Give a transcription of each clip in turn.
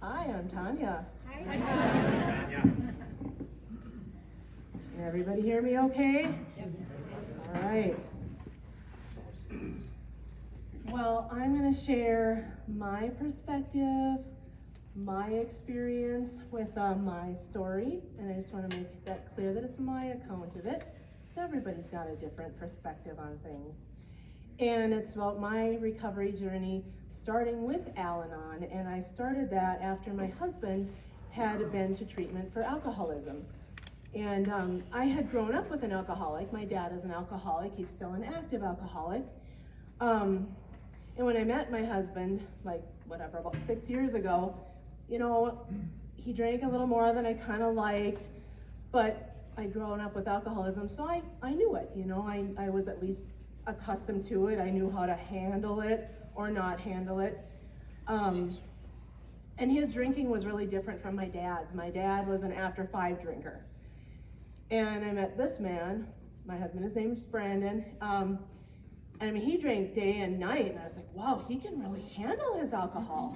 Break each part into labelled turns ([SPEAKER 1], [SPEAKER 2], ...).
[SPEAKER 1] Hi, I'm Tanya.
[SPEAKER 2] Hi, Tanya.
[SPEAKER 1] Can everybody hear me okay?
[SPEAKER 2] Yep.
[SPEAKER 1] All right. Well, I'm going to share my perspective, my experience with my story, and I just want to make that clear that it's my account of it. So everybody's got a different perspective on things. And it's about my recovery journey, starting with Alanon, and I started that after my husband had been to treatment for alcoholism. And I had grown up with an alcoholic. My dad is an alcoholic. He's still an active alcoholic. And when I met my husband, about 6 years ago, he drank a little more than I kind of liked, but I'd grown up with alcoholism, so I knew it. I was at least accustomed to it. I knew how to handle it or not handle it. And his drinking was really different from my dad's. My dad was an after 5 drinker. And I met this man, my husband, his name is Brandon. And he drank day and night, and I was like, wow, he can really handle his alcohol.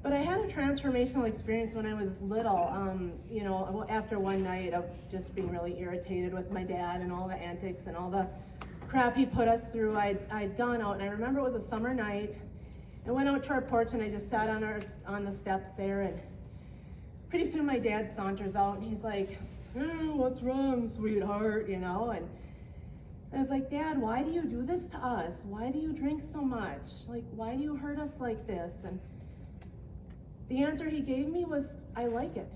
[SPEAKER 1] But I had a transformational experience when I was little, after one night of just being really irritated with my dad and all the antics and all the crap he put us through. I'd gone out, and I remember it was a summer night. I went out to our porch, and I just sat on the steps there, and pretty soon my dad saunters out, and he's like, hey, what's wrong, sweetheart, And I was like, Dad, why do you do this to us? Why do you drink so much? Why do you hurt us like this? And the answer he gave me was, I like it.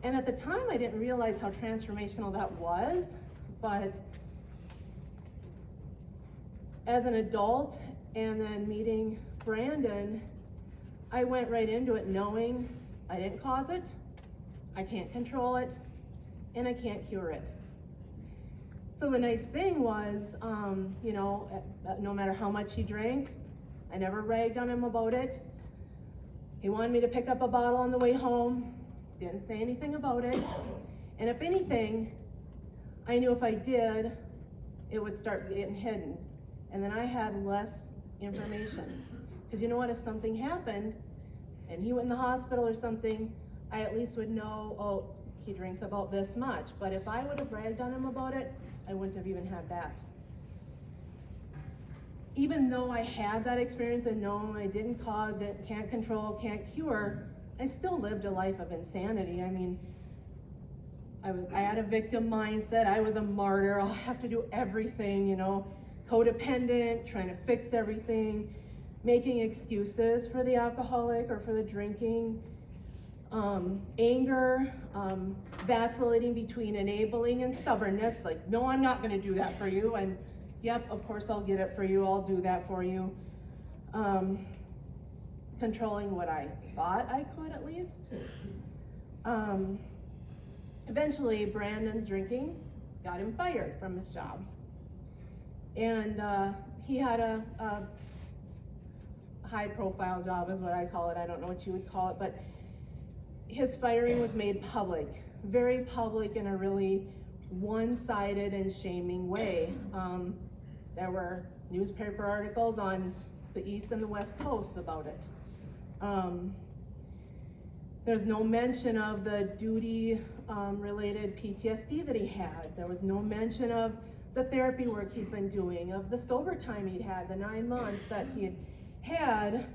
[SPEAKER 1] And at the time, I didn't realize how transformational that was, but as an adult and then meeting Brandon, I went right into it knowing I didn't cause it, I can't control it, and I can't cure it. So the nice thing was, no matter how much he drank, I never ragged on him about it. He wanted me to pick up a bottle on the way home, didn't say anything about it. And if anything, I knew if I did, it would start getting hidden. And then I had less information. Because you know what, if something happened, and he went in the hospital or something, I at least would know, oh, he drinks about this much. But if I would have ragged on him about it, I wouldn't have even had that. Even though I had that experience and known I didn't cause it, can't control, can't cure, I still lived a life of insanity. I had a victim mindset. I was a martyr. I'll have to do everything, codependent, trying to fix everything, making excuses for the alcoholic or for the drinking, anger, vacillating between enabling and stubbornness, no, I'm not going to do that for you, and yep, of course I'll get it for you, I'll do that for you. Controlling what I thought I could at least. Eventually, Brandon's drinking got him fired from his job. And he had a high-profile job is what I call it. I don't know what you would call it, but his firing was made public, very public in a really one-sided and shaming way. There were newspaper articles on the East and the West Coast about it. There's no mention of the duty-related PTSD that he had. There was no mention of the therapy work he'd been doing, of the sober time he'd had, the 9 months that he had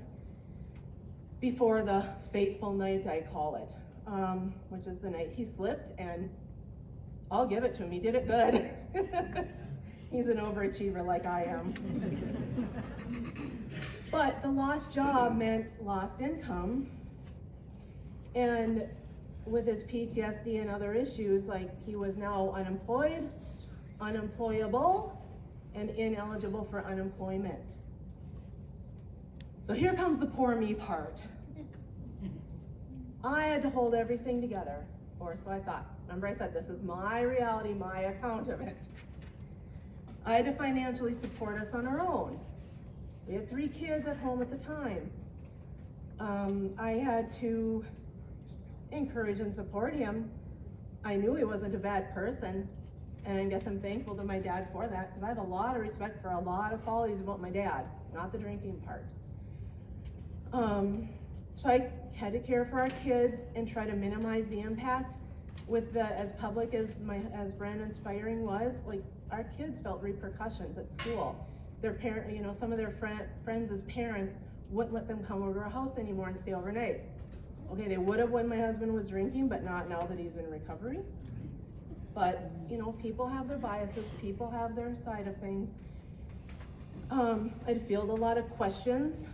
[SPEAKER 1] before the fateful night, I call it, which is the night he slipped, and I'll give it to him, he did it good. He's an overachiever like I am. But the lost job meant lost income, and with his PTSD and other issues, he was now unemployed, unemployable, and ineligible for unemployment. So here comes the poor me part. I had to hold everything together, or so I thought. Remember I said this is my reality, my account of it. I had to financially support us on our own. We had 3 kids at home at the time. I had to encourage and support him. I knew he wasn't a bad person. And I guess I'm thankful to my dad for that, because I have a lot of respect for a lot of qualities about my dad, not the drinking part. So I had to care for our kids and try to minimize the impact with as public as Brandon's firing was. Like, our kids felt repercussions at school. Their some of their friends as parents wouldn't let them come over to our house anymore and stay overnight. Okay, they would have when my husband was drinking, but not now that he's in recovery. But, people have their biases, people have their side of things. I'd field a lot of questions,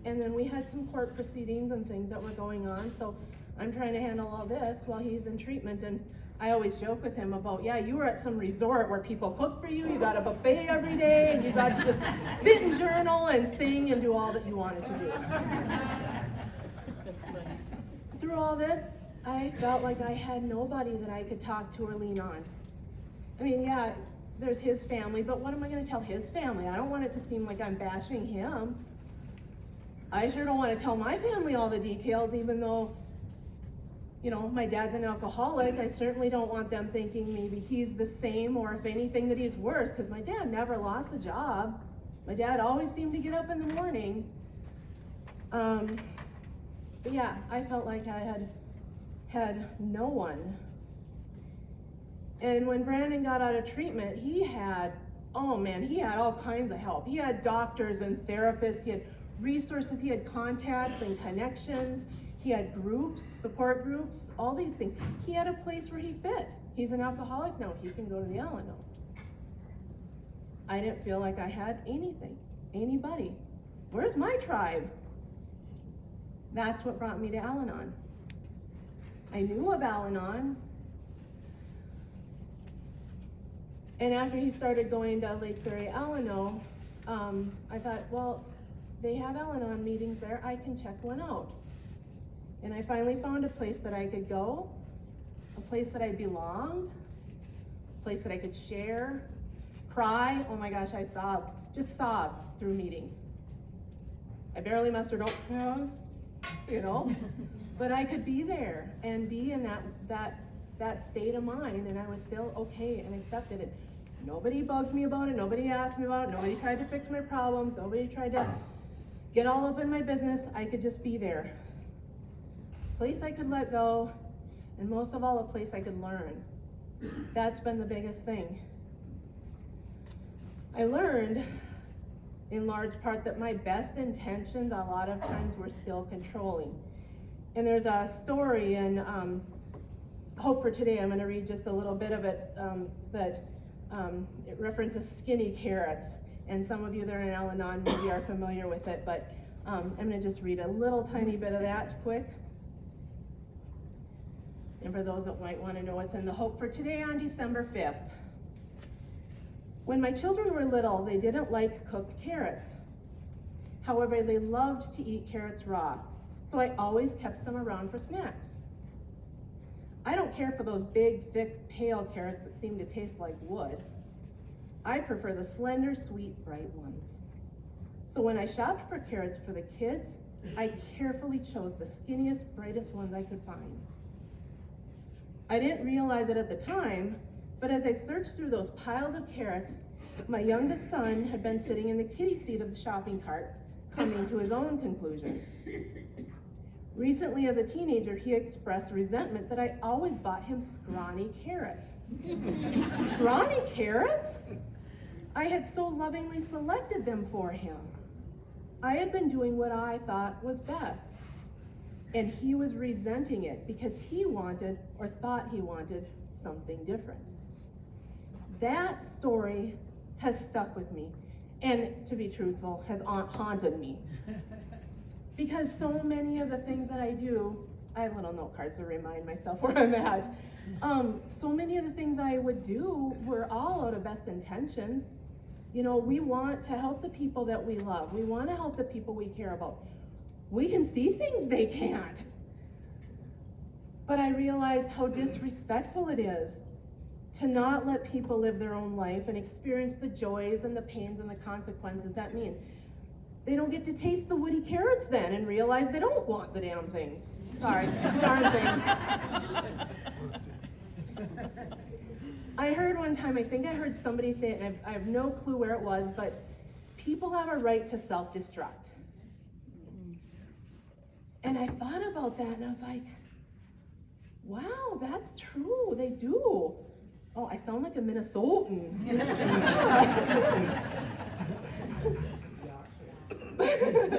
[SPEAKER 1] and then we had some court proceedings and things that were going on, so I'm trying to handle all this while he's in treatment. And I always joke with him about, yeah, you were at some resort where people cook for you, you got a buffet every day, and you got to just sit and journal and sing and do all that you wanted to do. Through all this, I felt like I had nobody that I could talk to or lean on. I mean, yeah, there's his family, but what am I going to tell his family? I don't want it to seem like I'm bashing him. I sure don't want to tell my family all the details, even though, my dad's an alcoholic. I certainly don't want them thinking maybe he's the same, or if anything that he's worse, because my dad never lost a job. My dad always seemed to get up in the morning. But yeah, I felt like I had no one. And when Brandon got out of treatment, he had all kinds of help. He had doctors and therapists, he had resources, he had contacts and connections, he had groups, support groups, all these things. He had a place where he fit. He's an alcoholic now, he can go to the Alanon. I didn't feel like I had anybody. Where's my tribe? That's what brought me to Alanon. I knew of Alanon. And after he started going to Lake Surrey Alanon, I thought, well, they have Alanon meetings there, I can check one out. And I finally found a place that I could go, a place that I belonged, a place that I could share, cry. Oh my gosh, I just sobbed through meetings. I barely mustered up pause, but I could be there and be in that state of mind, and I was still okay and accepted it. Nobody bugged me about it, nobody asked me about it, nobody tried to fix my problems, nobody tried to get all up in my business. I could just be there. A place I could let go, and most of all, a place I could learn. That's been the biggest thing. I learned in large part that my best intentions a lot of times were still controlling. And there's a story in Hope for Today. I'm going to read just a little bit of it that it references skinny carrots. And some of you that are in Alanon maybe are familiar with it, but I'm going to just read a little tiny bit of that quick. And for those that might want to know what's in the Hope for Today on December 5th. When my children were little, they didn't like cooked carrots. However, they loved to eat carrots raw, so I always kept some around for snacks. I don't care for those big, thick, pale carrots that seem to taste like wood. I prefer the slender, sweet, bright ones. So when I shopped for carrots for the kids, I carefully chose the skinniest, brightest ones I could find. I didn't realize it at the time, but as I searched through those piles of carrots, my youngest son had been sitting in the kiddie seat of the shopping cart, coming to his own conclusions. Recently, as a teenager, he expressed resentment that I always bought him scrawny carrots. Scrawny carrots? I had so lovingly selected them for him. I had been doing what I thought was best, and he was resenting it because he wanted, or thought he wanted, something different. That story has stuck with me, and to be truthful, has haunted me. Because so many of the things that I do, I have little note cards to remind myself where I'm at. So many of the things I would do were all out of best intentions. We want to help the people that we love. We want to help the people we care about. We can see things they can't. But I realized how disrespectful it is to not let people live their own life and experience the joys and the pains and the consequences that means. They don't get to taste the woody carrots then and realize they don't want the damn things. Sorry, darn things. I heard one time, I think I heard somebody say it, and I have no clue where it was, but people have a right to self-destruct. And I thought about that, and I was like, wow, that's true, they do. Oh, I sound like a Minnesotan.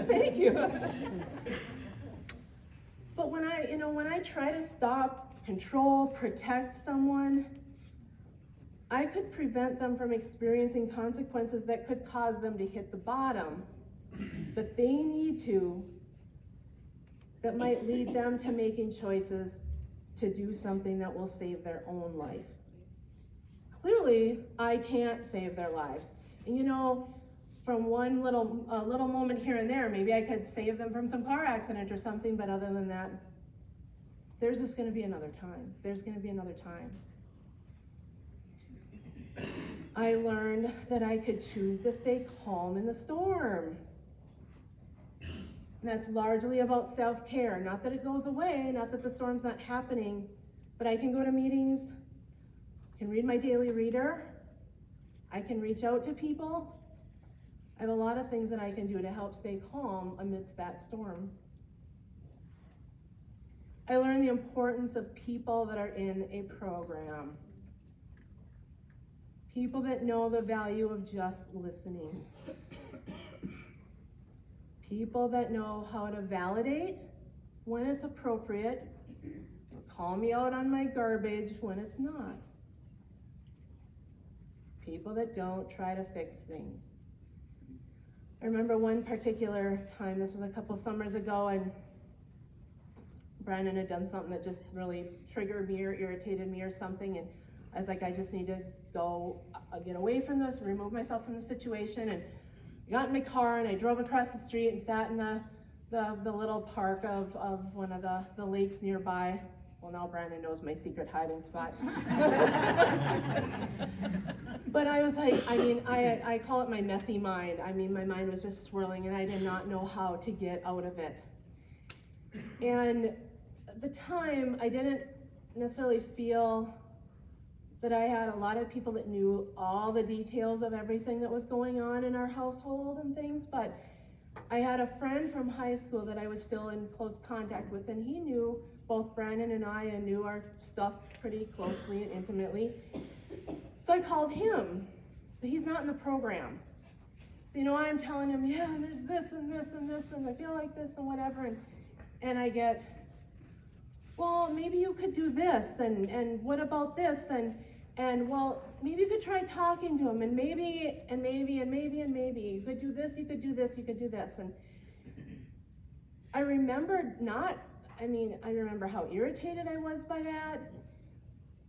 [SPEAKER 1] Thank you. But when I try to stop, control, protect someone, I could prevent them from experiencing consequences that could cause them to hit the bottom that they need to, that might lead them to making choices to do something that will save their own life. Clearly, I can't save their lives. And from one little moment here and there, maybe I could save them from some car accident or something, but other than that, there's just going to be another time. There's going to be another time. I learned that I could choose to stay calm in the storm. And that's largely about self-care. Not that it goes away, not that the storm's not happening, but I can go to meetings, can read my daily reader, I can reach out to people. I have a lot of things that I can do to help stay calm amidst that storm. I learned the importance of people that are in a program. People that know the value of just listening. People that know how to validate when it's appropriate, or call me out on my garbage when it's not. People that don't try to fix things. I remember one particular time, this was a couple summers ago, and Brandon had done something that just really triggered me or irritated me or something, and I was like, I just need to go get away from this, remove myself from the situation, and I got in my car and I drove across the street and sat in the little park of one of the lakes nearby. Well, now Brandon knows my secret hiding spot. But I was like, I call it my messy mind. My mind was just swirling and I did not know how to get out of it. And at the time, I didn't necessarily feel that I had a lot of people that knew all the details of everything that was going on in our household and things, but I had a friend from high school that I was still in close contact with, and he knew both Brandon and I and knew our stuff pretty closely and intimately. So I called him, but he's not in the program. So I'm telling him, yeah, there's this and this and this, and I feel like this and whatever, and I get, well, maybe you could do this, and what about this, and well, maybe you could try talking to him, and maybe, you could do this, you could do this, you could do this. And I remember I remember how irritated I was by that,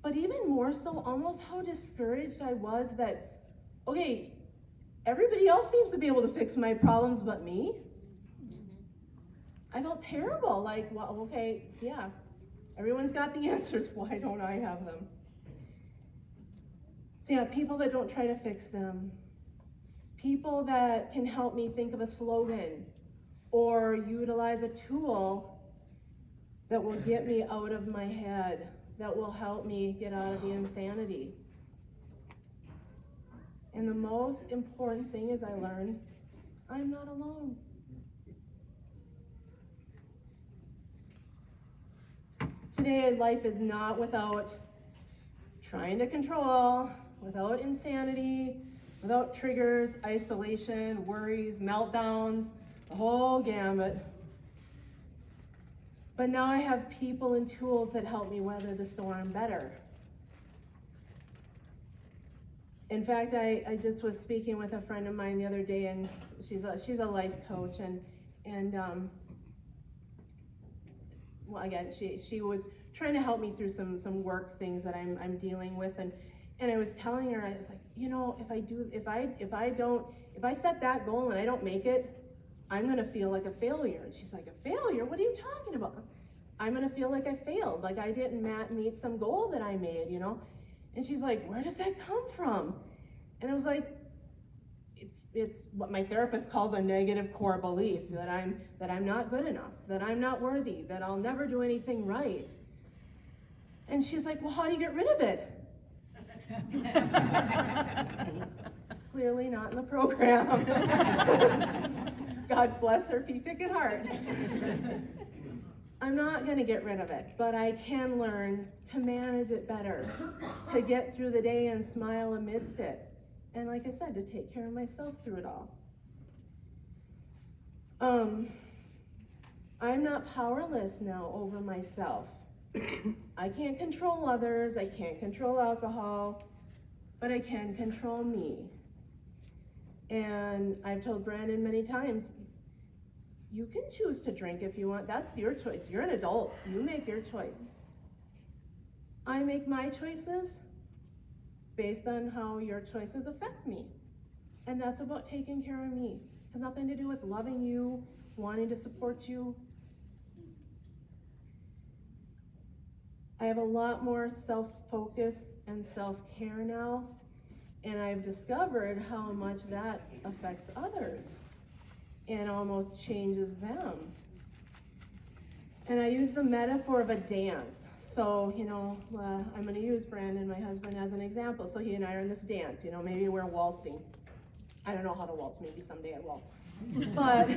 [SPEAKER 1] but even more so, almost how discouraged I was that, okay, everybody else seems to be able to fix my problems but me. I felt terrible, like, well, okay, yeah, everyone's got the answers, why don't I have them? So yeah, people that don't try to fix them. People that can help me think of a slogan or utilize a tool that will get me out of my head, that will help me get out of the insanity. And the most important thing is I learned, I'm not alone. Today, life is not without trying to control, without insanity, without triggers, isolation, worries, meltdowns, the whole gamut. But now I have people and tools that help me weather the storm better. In fact, I just was speaking with a friend of mine the other day, and she's a life coach, and well, again, she was trying to help me through some work things that I'm dealing with, and I was telling her, I was like, if I set that goal and I don't make it, I'm gonna feel like a failure. And she's like, a failure? What are you talking about? I'm gonna feel like I failed, like I didn't meet some goal that I made, And she's like, where does that come from? And I was like, it's what my therapist calls a negative core belief, that I'm not good enough, that I'm not worthy, that I'll never do anything right. And she's like, well, how do you get rid of it? Clearly not in the program. God bless her pea-picking heart. I'm not going to get rid of it, but I can learn to manage it better, to get through the day and smile amidst it. And like I said, to take care of myself through it all. I'm not powerless now over myself. I can't control others, I can't control alcohol, but I can control me. And I've told Brandon many times, you can choose to drink if you want. That's your choice. You're an adult. You make your choice. I make my choices based on how your choices affect me. And that's about taking care of me. It has nothing to do with loving you, wanting to support you. I have a lot more self-focus and self-care now, and I've discovered how much that affects others and almost changes them. And I use the metaphor of a dance. So, I'm going to use Brandon, my husband, as an example. So he and I are in this dance, maybe we're waltzing. I don't know how to waltz, maybe someday I will. But,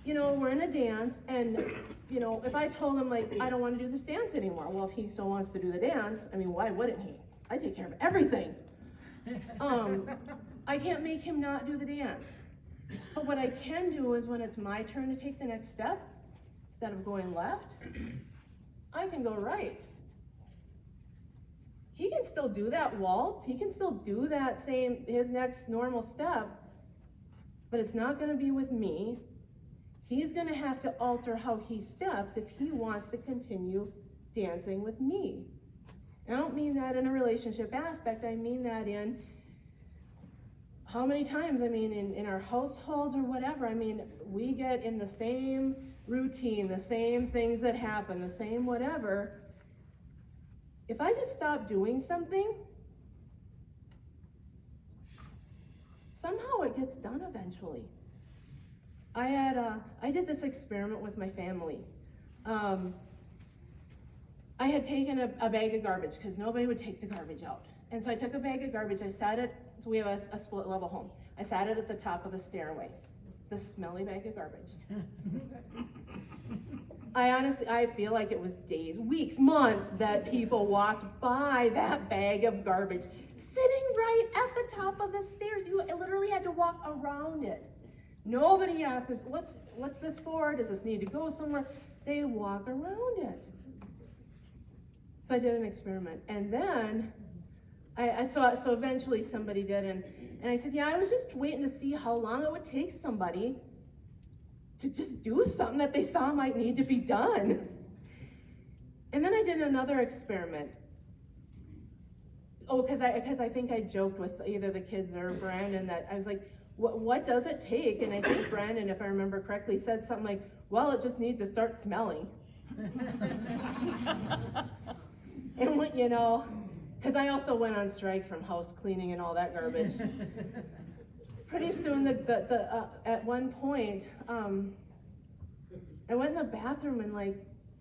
[SPEAKER 1] we're in a dance, and, if I told him, I don't want to do this dance anymore, well, if he still wants to do the dance, why wouldn't he? I take care of everything. I can't make him not do the dance. But what I can do is when it's my turn to take the next step, instead of going left, I can go right. He can still do that waltz, he can still do his next normal step, but it's not going to be with me. He's going to have to alter how he steps if he wants to continue dancing with me. I don't mean that in a relationship aspect, I mean that in how many times, in our households or whatever, we get in the same routine, the same things that happen, the same whatever. If I just stop doing something, somehow it gets done eventually. I did this experiment with my family. I had taken a bag of garbage because nobody would take the garbage out. And so I took a bag of garbage, so we have a split level home. I sat it at the top of the stairway, the smelly bag of garbage. I feel like it was days, weeks, months that people walked by that bag of garbage, sitting right at the top of the stairs. You literally had to walk around it. Nobody asks us, what's this for? Does this need to go somewhere? They walk around it. So I did an experiment. And then, so eventually somebody did, and I said, I was just waiting to see how long it would take somebody to just do something that they saw might need to be done. And then I did another experiment. Because I think I joked with either the kids or Brandon that I was like, what does it take? And I think Brandon, if I remember correctly, said something like, well, it just needs to start smelling. And because I also went on strike from house cleaning and all that garbage. Pretty soon, at one point, I went in the bathroom and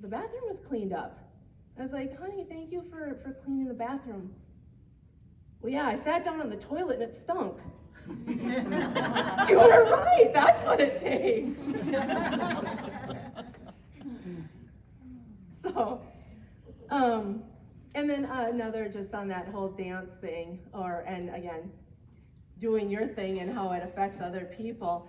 [SPEAKER 1] the bathroom was cleaned up. I was like, honey, thank you for cleaning the bathroom. Well, yeah, I sat down on the toilet and it stunk. You were right, that's what it takes. So, and then another just on that whole dance thing, and again, doing your thing and how it affects other people.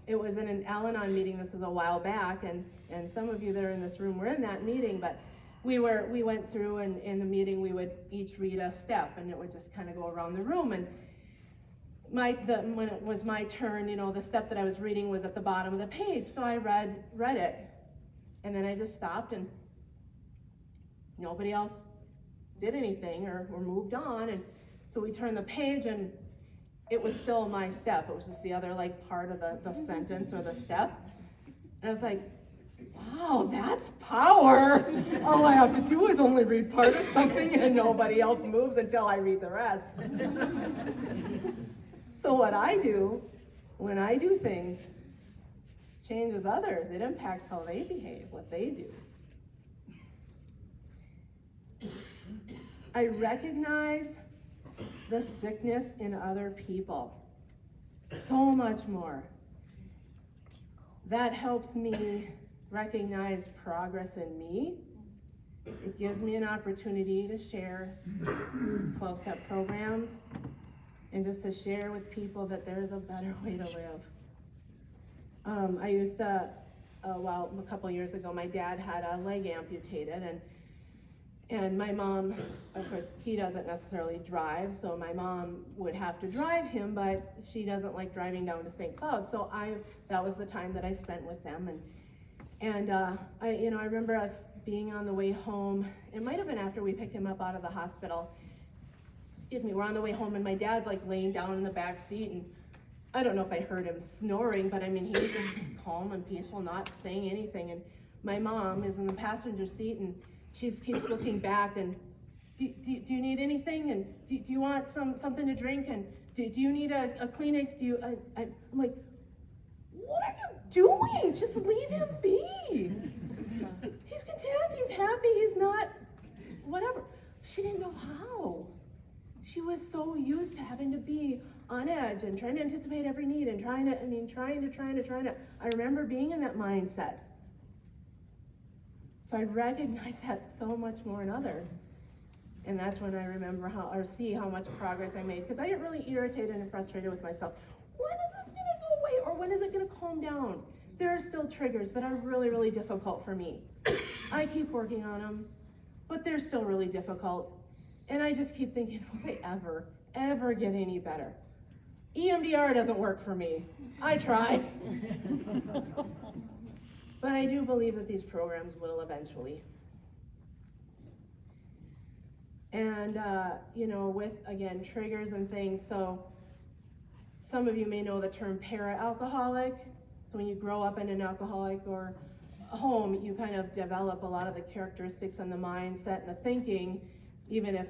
[SPEAKER 1] It was in an Alanon meeting, this was a while back, and some of you that are in this room were in that meeting, but we went through, and in the meeting we would each read a step, and it would just kind of go around the room, and when it was my turn, the step that I was reading was at the bottom of the page, so I read it, and then I just stopped, and nobody else did anything or moved on, and so we turned the page, and it was still my step. It was just the other part of the sentence or the step, and I was like, wow, that's power. All I have to do is only read part of something and nobody else moves until I read the rest. So what I do when I do things changes others. It impacts how they behave, what they do. I recognize the sickness in other people so much more. That helps me recognize progress in me. It gives me an opportunity to share 12-step programs and just to share with people that there's a better way to live. I used to, a couple years ago, my dad had a leg amputated, and my mom, of course, he doesn't necessarily drive, so my mom would have to drive him, but she doesn't like driving down to St. Cloud, so that was the time that I spent with them, and I remember us being on the way home. It might have been after we picked him up out of the hospital. We're on the way home, and my dad's like laying down in the back seat, and I don't know if I heard him snoring, but I mean, he was just calm and peaceful, not saying anything, and my mom is in the passenger seat, and she keeps looking back, and do you need anything, and do you want something to drink, and do you need a Kleenex? I'm like, what are you doing? Just leave him be. He's content, he's happy, he's not, whatever. She didn't know how. She was so used to having to be on edge and trying to anticipate every need and trying to. I remember being in that mindset. So I recognize that so much more in others. And that's when I remember see how much progress I made. Because I get really irritated and frustrated with myself. When is this going to go away? Or when is it going to calm down? There are still triggers that are really, really difficult for me. I keep working on them, but they're still really difficult. And I just keep thinking, will they ever get any better? EMDR doesn't work for me. I tried. But I do believe that these programs will eventually. And, with, again, triggers and things, so some of you may know the term para-alcoholic. So when you grow up in an alcoholic or home, you kind of develop a lot of the characteristics and the mindset and the thinking, even if,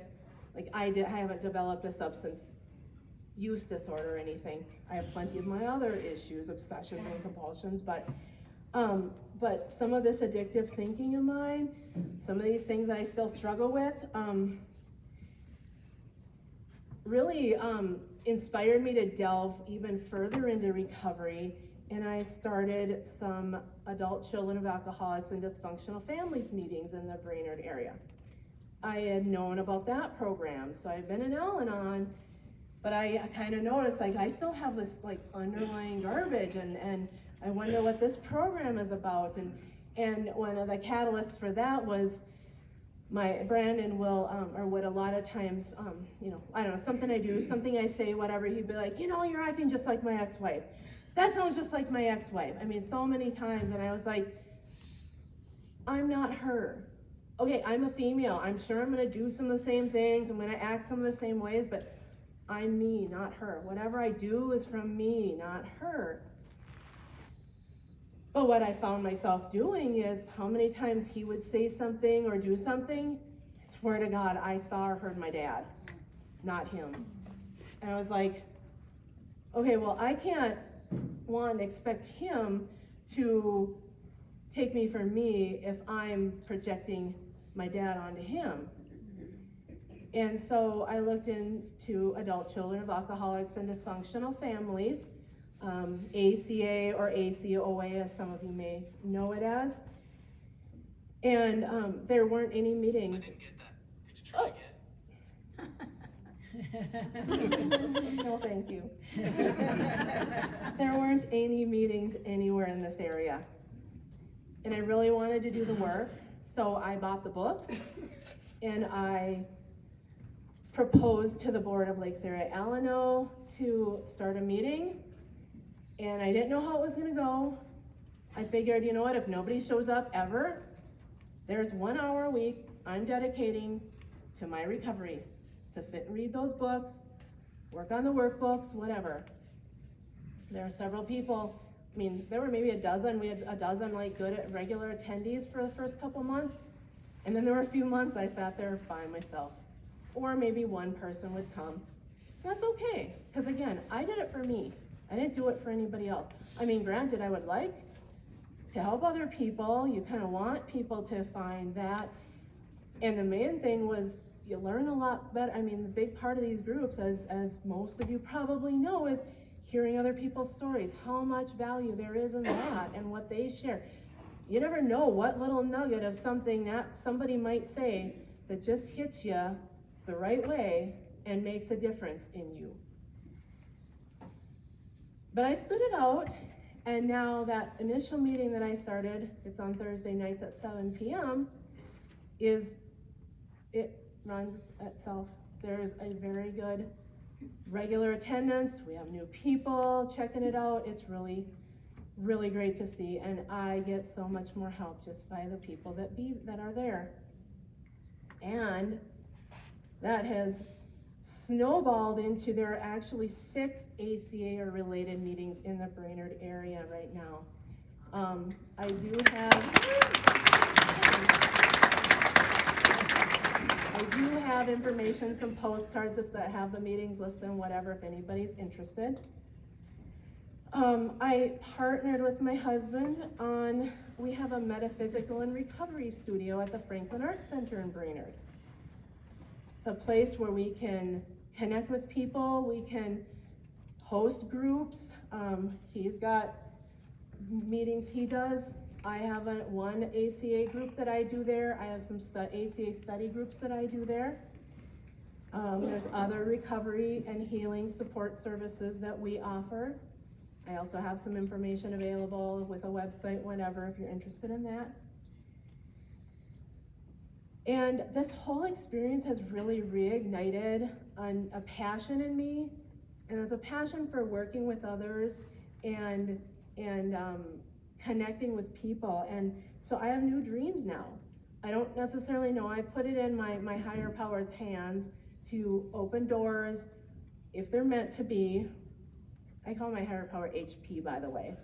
[SPEAKER 1] like I haven't developed a substance use disorder or anything. I have plenty of my other issues, obsessions and compulsions, but some of this addictive thinking of mine, some of these things that I still struggle with, really inspired me to delve even further into recovery, and I started some adult children of alcoholics and dysfunctional families meetings in the Brainerd area. I had known about that program, so I've been in Alanon, but I kind of noticed, like, I still have this, like, underlying garbage, and I wonder what this program is about, and one of the catalysts for that was Brandon would a lot of times, I don't know, something I do, something I say, whatever, he'd be like, you're acting just like my ex-wife. That sounds just like my ex-wife. I mean, so many times, and I was like, I'm not her. Okay, I'm a female. I'm sure I'm going to do some of the same things. I'm going to act some of the same ways, but I'm me, not her. Whatever I do is from me, not her. But what I found myself doing is how many times he would say something or do something, I swear to God, I saw or heard my dad, not him. And I was like, okay, well, I can't, expect him to take me for me if I'm projecting my dad onto him. And so I looked into adult children of alcoholics and dysfunctional families, ACA or ACOA, as some of you may know it as. And there weren't any meetings.
[SPEAKER 2] I didn't get that. Could you try again?
[SPEAKER 1] No, thank you. There weren't any meetings anywhere in this area. And I really wanted to do the work, so I bought the books, and I proposed to the board of Lakes Area Alanon to start a meeting, and I didn't know how it was going to go. I figured, you know what, if nobody shows up ever, there's 1 hour a week I'm dedicating to my recovery, to sit and read those books, work on the workbooks, whatever. There are several people, I mean, there were maybe a dozen. We had a dozen like good regular attendees for the first couple months, and then there were a few months I sat there by myself, or maybe one person would come. That's okay, because again, I did it for me. I didn't do it for anybody else. I mean, granted, I would like to help other people. You kind of want people to find that, and the main thing was you learn a lot better. I mean, the big part of these groups, as most of you probably know, is hearing other people's stories, how much value there is in that and what they share. You never know what little nugget of something that somebody might say that just hits you the right way and makes a difference in you. But I stood it out, and now that initial meeting that I started, it's on Thursday nights at 7 p.m., it runs itself. There's a very good regular attendance. We have new people checking it out. It's really, really great to see, and I get so much more help just by the people that are there. And that has snowballed into there are actually 6 ACA or related meetings in the Brainerd area right now. I do have information, some postcards that have the meetings listed and whatever, if anybody's interested. I partnered with my husband we have a metaphysical and recovery studio at the Franklin Arts Center in Brainerd. It's a place where we can connect with people, we can host groups. He's got meetings he does. I have one ACA group that I do there. I have some ACA study groups that I do there. There's other recovery and healing support services that we offer. I also have some information available with a website, whatever, if you're interested in that. And this whole experience has really reignited a passion in me, and it's a passion for working with others and connecting with people. And so I have new dreams now. I don't necessarily know. I put it in my higher power's hands to open doors if they're meant to be. I call my higher power HP, by the way.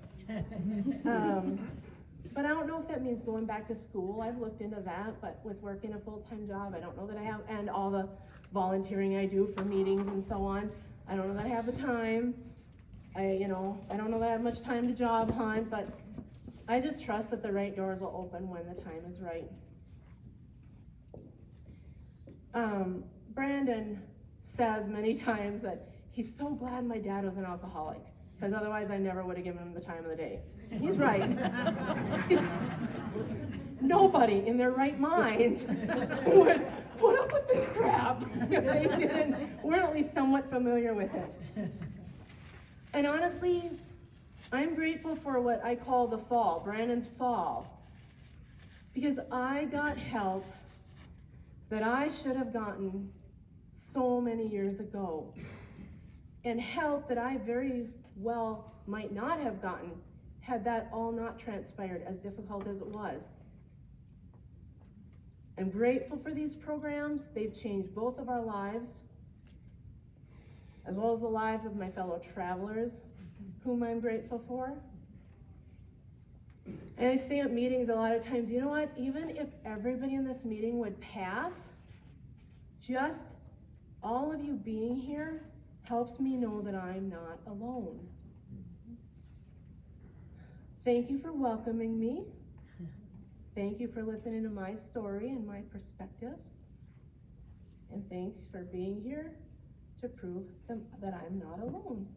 [SPEAKER 1] But I don't know if that means going back to school. I've looked into that, but with working a full-time job, I don't know that I have, and all the volunteering I do for meetings and so on, I don't know that I have the time. I don't know that I have much time to job hunt, but I just trust that the right doors will open when the time is right. Brandon says many times that he's so glad my dad was an alcoholic, because otherwise I never would have given him the time of the day. He's right. Nobody in their right mind would put up with this crap if they weren't at least somewhat familiar with it. And honestly, I'm grateful for what I call the fall, Brandon's fall, because I got help that I should have gotten so many years ago, and help that I very well might not have gotten had that all not transpired, as difficult as it was. I'm grateful for these programs. They've changed both of our lives, as well as the lives of my fellow travelers, whom I'm grateful for. And I say at meetings a lot of times, you know what, even if everybody in this meeting would pass, just all of you being here helps me know that I'm not alone. Thank you for welcoming me. Thank you for listening to my story and my perspective. And thanks for being here to prove that I'm not alone.